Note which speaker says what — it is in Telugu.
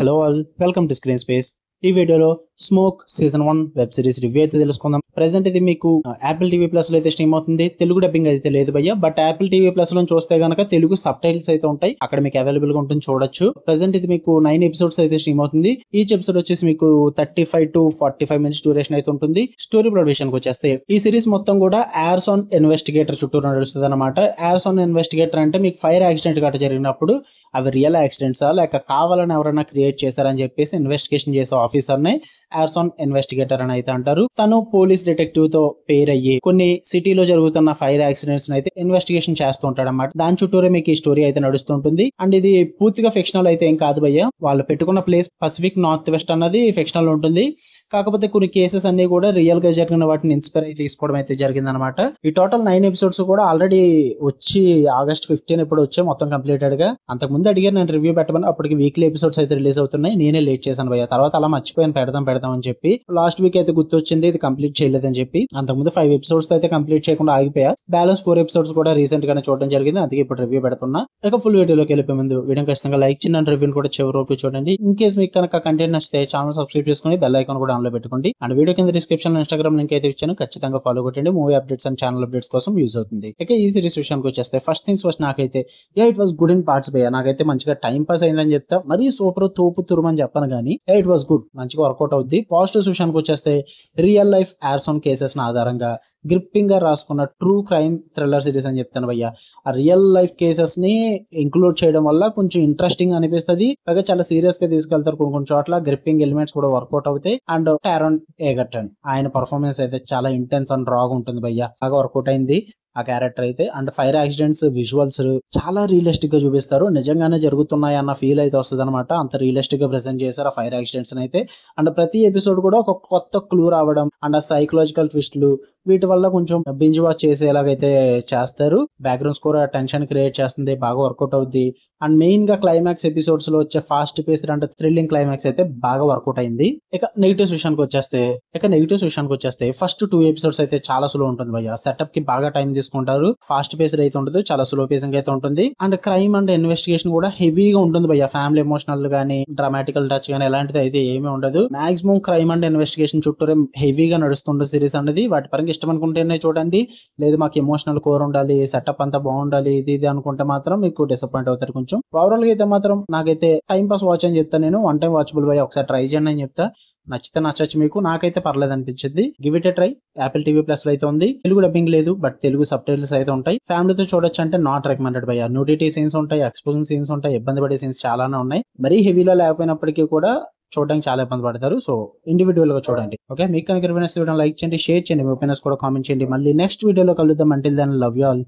Speaker 1: Hello all, welcome to screen space. ఈ వీడియోలో smoke season 1 web series review అయితే తెలుసుకుందాం. ప్రెసెంట్ ఇది మీకు యాపిల్ టీవీ ప్లస్ లో అయితే స్ట్రీమ్ అవుతుంది. తెలుగు డబ్బింగ్ అయితే లేదు భయ్య, బట్ యాపిల్ టీవీ ప్లస్ లో చూస్తే గనక తెలుగు సబ్ టైటిల్స్ అయితే ఉంటాయి, అక్కడ మీకు అవైలబుల్ గా ఉంటుంది, చూడొచ్చు. ప్రెసెంట్ ఇది మీకు 9 ఎపిసోడ్స్ అయితే స్ట్రీమ్ అవుతుంది. ఈచ్ ఎపిసోడ్ వచ్చేసి మీకు 35 to 45 మినిట్స్ డ్యూరేషన్ అయితే ఉంటుంది. స్టోరీ ప్లాట్ విషయానికి వచ్చేస్తే ఈ సిరీస్ మొత్తం కూడా యార్సాన్ ఇన్వెస్టిగేటర్ చుట్టూ నడుస్తుంది అనమాట. యార్సాన్ ఇన్వెస్టిగేటర్ అంటే మీకు ఫైర్ యాక్సిడెంట్ గట్రా జరిగినప్పుడు అవి రియల్ యాక్సిడెంట్సా లేక కావాలని ఎవరైనా క్రియేట్ చేశారని చెప్పేసి ఇన్వెస్టిగేషన్ చేసే ఆఫీసర్ నే యార్సాన్ ఇన్వెస్టిగేటర్ అని అయితే అంటారు. తను పోలీస్ డిటెక్టివ్ తో పేరు అయ్యి కొన్ని సిటీలో జరుగుతున్న ఫైర్ యాక్సిడెంట్స్ అయితే ఇన్వెస్టిగేషన్ చేస్తూ ఉంటాడు అన్నమాట. దాని చుట్టూరే మీకు ఈ స్టోరీ అయితే నడుస్తుంటుంది. అండ్ ఇది పూర్తిగా ఫిక్షనల్ అయితే ఏం కాదు భయ్య. వాళ్ళు పెట్టుకున్న ప్లేస్ పసిఫిక్ నార్త్ వెస్ట్ అన్నది ఫిక్షనల్ ఉంటుంది. కాకపోతే కొన్ని కేసెస్ అన్ని కూడా రియల్ గా జరిగిన వాటిని ఇన్స్పైర్ అయి తీసుకోవడం అయితే జరిగింది అనమాట. ఈ టోటల్ 9 ఎపిసోడ్స్ కూడా ఆల్రెడీ వచ్చి August 15 ఇప్పుడు వచ్చాయి మొత్తం కంప్లీటెడ్ గా. అంతకుముందు అడిగారు నేను రివ్యూ పెట్టమని, అప్పటికి వీక్లీ ఎపిసోడ్స్ అయితే రిలీజ్ అవుతున్నాయి. నేనే లేట్ చేశాను భయ్య. తర్వాత అలా మర్చిపోయాను పెడదాం అని చెప్పి. లాస్ట్ వీక్ అయితే గుర్తొచ్చింది ఇది కంప్లీట్ చేయలేదని చెప్పి. అంతకుముందు 5 ఎపిసోడ్స్ అయితే కంప్లీట్ చేయకుండా ఆగిపోయా. బ్యాలెన్స్ 4 ఎపిసోడ్స్ కూడా రీసెంట్ గానే చూడడం జరిగింది, అందుకే ఇప్పుడు రివ్యూ పెడుతున్నా. ఇక ఫుల్ వీడియోలోకి వెళ్ళిపోయే ముందు వీడియో ఖచ్చితంగా లైక్ చేయండి, రివ్యూ కూడా చివరి వరకు చూడండి. ఇన్ కేస్ మీకు కనుక కంటెంట్ నచ్చితే ఛానల్ సబ్స్క్రైబ్ చేసుకుని బెల్ ఐకాన్ కూడా ఆన్ లో పెట్టుకోండి. అండ్ వీడియో కింద డిస్క్రిప్షన్ లో ఇన్స్టాగ్రామ్ లింక్ అయితే ఇచ్చాను, ఖచ్చితంగా ఫాలో కొట్టండి. Movie updates and channel updates కోసం యూజ్ అవుతుంది. ఇక ఈ సిరీస్ విషయానికి వచ్చేస్తే ఫస్ట్ థింగ్స్ ఫస్ట్, నాకైతే it was good in parts భయ్య. నాకైతే మంచిగా టైం పాస్ అయిందని చెప్తా, మరీ సూపర్ తోపు తురుమని చెప్పను కానీ ఇట్ వాస్ గుడ్, మంచిగా వర్కౌట్ అవుద్ది. పాజిటివ్స్ విషయానికి వచ్చేస్తే రియల్ లైఫ్ యార్సాన్ కేసెస్ ఆధారంగా గ్రిప్పింగ్ గా రాసుకున్న ట్రూ క్రైమ్ థ్రిల్లర్ సిరీస్ అని చెప్తాను భయ్య. ఆ రియల్ లైఫ్ కేసెస్ ని ఇంక్లూడ్ చేయడం వల్ల కొంచెం ఇంట్రెస్టింగ్ అనిపిస్తుంది. అలాగే చాలా సీరియస్ గా తీసుకెళ్తారు కొన్ని చోట్ల. గ్రిప్పింగ్ ఎలిమెంట్స్ కూడా వర్కౌట్ అవుతాయి. అండ్ టారన్ ఎగర్టన్ ఆయన పర్ఫార్మెన్స్ అయితే చాలా ఇంటెన్స్ అండ్ రాగా ఉంటుంది భయ్య, బాగా వర్కౌట్ అయింది ఆ క్యారెక్టర్ అయితే. అండ్ ఫైర్ యాక్సిడెంట్స్ విజువల్స్ చాలా రియలిస్టిక్ గా చూపిస్తారు, నిజంగానే జరుగుతున్నాయి అన్న ఫీల్ అయితే వస్తుంది అనమాట. అంత రియలిస్టిక్ గా ప్రెసెంట్ చేశారు ఆ ఫైర్ యాక్సిడెంట్స్ అయితే. అండ్ ప్రతి ఎపిసోడ్ కూడా ఒక కొత్త క్లూ రావడం అండ్ ఆ సైకలాజికల్ ట్విస్ట్లు వీటి వల్ల కొంచెం బింజ్ వాచ్ చేసేలాగైతే చేస్తారు. బ్యాక్గ్రౌండ్ స్కోర్ టెన్షన్ క్రియేట్ చేస్తుంది, బాగా వర్కౌట్ అవుద్ది. అండ్ మెయిన్ గా క్లైమాక్స్ ఎపిసోడ్స్ లో వచ్చే ఫాస్ట్ పేస్డ్ అంటే థ్రిల్లింగ్ క్లైమాక్స్ అయితే బాగా వర్కౌట్ అయింది. ఇక నెగిటివ్స్ విషయానికి వచ్చేస్తే ఫస్ట్ 2 ఎపిసోడ్స్ అయితే చాలా స్లో ఉంటుంది భయ్య. సెటప్ కి బాగా టైం తీసుకుంటారు, ఫాస్ట్ పేస్డ్ అయితే ఉంటుంది, చాలా స్లో పేసింగ్ అయితే ఉంటుంది. అండ్ క్రైమ్ అండ్ ఇన్వెస్టిగేషన్ కూడా హెవీగా ఉంటుంది భయ్య. ఫ్యామిలీ ఎమోషనల్ గానీ డ్రామాటికల్ టచ్ గానీ ఎలాంటిది అయితే ఏమీ ఉండదు. మాక్సిమం క్రైమ్ అండ్ ఇన్వెస్టిగేషన్ చుట్టూరే హెవీగా నడుస్తుంటుంది సిరీస్ అనేది. వాటి పరంగా ఇష్టం అనుకుంటేనే చూడండి, లేదు మాకు ఎమోషనల్ కోర్ ఉండాలి, సెటప్ అంతా బాగుండాలి ఇది అనుకుంటే మాత్రం మీకు డిసప్పాయింట్ అవుతారు కొంచెం. ఓవరాల్ గా అయితే మాత్రం నాకైతే టైం పాస్ వాచ్ అని చెప్తా నేను. 1 టైం వాచబుల్ భయ్య, ఒకసారి ట్రై చేయండి అని చెప్తా. నచ్చితే నచ్చచ్చు మీకు, నాకైతే పర్లేదు అనిపించింది. Give it A try. Apple TV plus లో అయితే ఉంది. తెలుగు డబ్బింగ్ లేదు, బట్ తెలుగు సబ్ టైటిల్స్ అయితే ఉంటాయి. ఫ్యామిలీతో చూడొచ్చు అంటే నాట్ రికమెండెడ్ భయ్య. న్యూడిటీ సీన్స్ ఉంటాయి, ఎక్స్ప్లోజింగ్ సీన్స్ ఉంటాయి, ఇబ్బంది పడే సీన్స్ చాలానే ఉన్నాయి. మరీ హెవీలో లేకపోయినప్పటికీ కూడా చూడడానికి చాలా ఇబ్బంది పడతారు. సో ఇండివిజువల్ గా చూడండి. ఓకే, మీకు కనుక వీడియో లైక్ చేయండి, షేర్ చేయండి, మీ ఒపీనియన్స్ కూడా కామెంట్ చేయండి. మళ్ళీ నెక్స్ట్ వీడియోలో కలుద్దాం. Until then love you all.